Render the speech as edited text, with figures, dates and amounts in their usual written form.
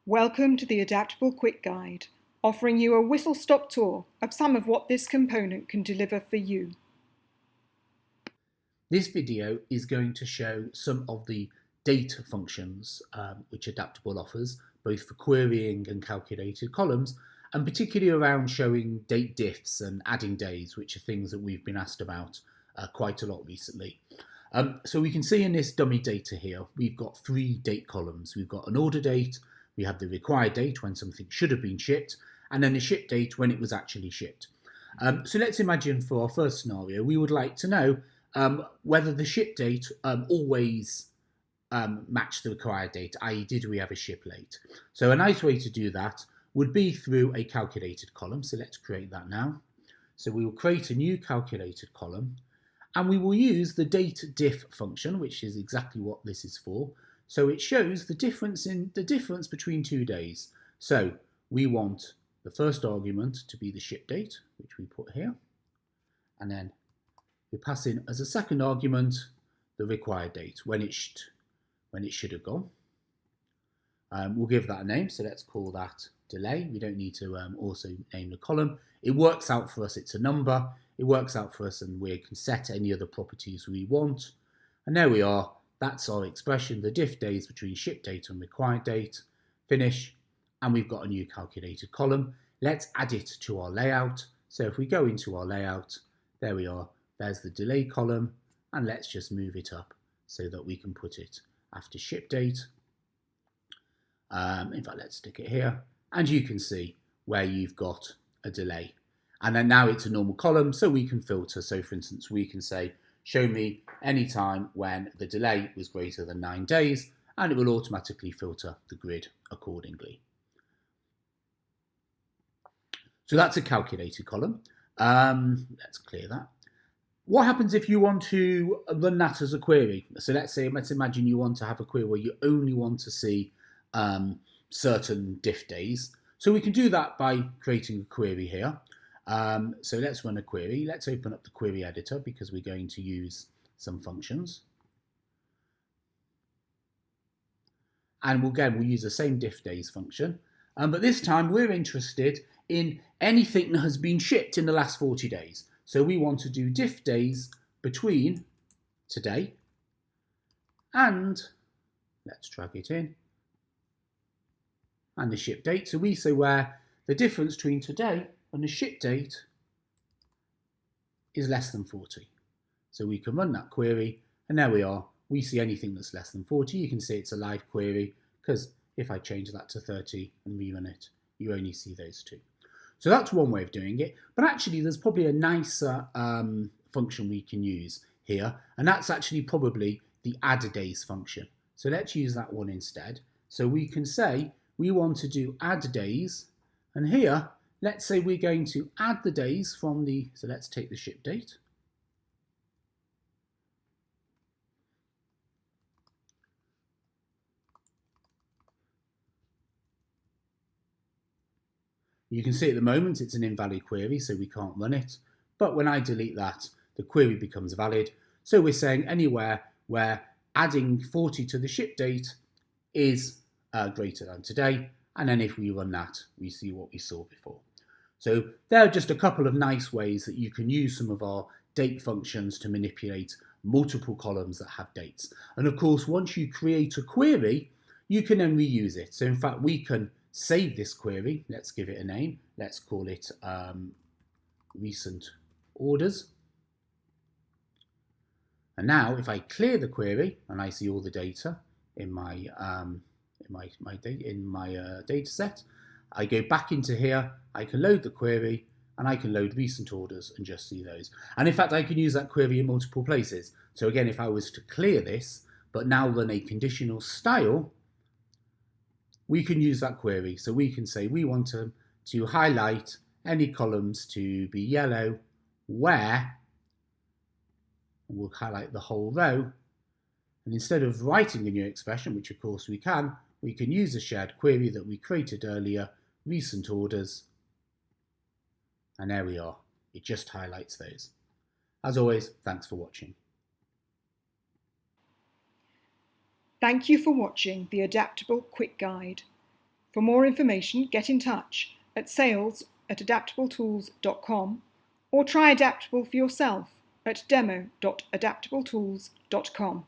Welcome to the Adaptable Quick Guide, offering you a whistle-stop tour of some of what this component can deliver for you. This video is going to show some of the data functions which Adaptable offers, both for querying and calculated columns, and particularly around showing date diffs and adding days, which are things that we've been asked about quite a lot recently. So we can see in this dummy data here, we've got three date columns. We've got an order date, we have the required date when something should have been shipped, and then the ship date when it was actually shipped. So let's imagine for our first scenario, we would like to know whether the ship date always matched the required date, i.e. did we have a ship late? So a nice way to do that would be through a calculated column. So let's create that now. So we will create a new calculated column, and we will use the date diff function, which is exactly what this is for. So it shows the difference between 2 days. So we want the first argument to be the ship date, which we put here, and then we pass in as a second argument the required date when it should have gone. We'll give that a name, so let's call that delay. We don't need to also name the column. It works out for us, it's a number. It works out for us, and we can set any other properties we want. And there we are. That's our expression, the diff days between ship date and required date. Finish, and we've got a new calculated column. Let's add it to our layout. So if we go into our layout, there we are. There's the delay column, and let's just move it up so that we can put it after ship date. In fact, let's stick it here, and you can see where you've got a delay. And then now it's a normal column, so we can filter. So for instance, we can say, show me any time when the delay was greater than 9 days, and it will automatically filter the grid accordingly. So that's a calculated column. Let's clear that. What happens if you want to run that as a query? So let's imagine you want to have a query where you only want to see certain diff days. So we can do that by creating a query here. So let's run a query. Let's open up the query editor because we're going to use some functions. And we'll use the same diff days function. But this time we're interested in anything that has been shipped in the last 40 days. So we want to do diff days between today and, let's drag it in, and the ship date. So we say where the difference between today and the ship date is less than 40. So we can run that query, and there we are. We see anything that's less than 40. You can see it's a live query, because if I change that to 30 and rerun it, you only see those two. So that's one way of doing it, but actually there's probably a nicer function we can use here, and that's actually probably the add days function. So let's use that one instead. So we can say we want to do add days, and here let's say we're going to add the days from so let's take the ship date. You can see at the moment it's an invalid query, so we can't run it. But when I delete that, the query becomes valid. So we're saying anywhere where adding 40 to the ship date is greater than today. And then if we run that, we see what we saw before. So there are just a couple of nice ways that you can use some of our date functions to manipulate multiple columns that have dates. And of course, once you create a query, you can then reuse it. So in fact, we can save this query. Let's give it a name. Let's call it recent orders. And now if I clear the query and I see all the data in my data set, I go back into here, I can load the query, and I can load recent orders and just see those. And in fact, I can use that query in multiple places. So again, if I was to clear this, but now run a conditional style, we can use that query. So we can say we want to highlight any columns to be yellow where, and we'll highlight the whole row. And instead of writing a new expression, which of course we can use a shared query that we created earlier, recent orders, and there we are. It just highlights those. As always, thanks for watching. Thank you for watching the Adaptable Quick Guide. For more information, get in touch at sales@adaptabletools.com or try Adaptable for yourself at demo.adaptabletools.com.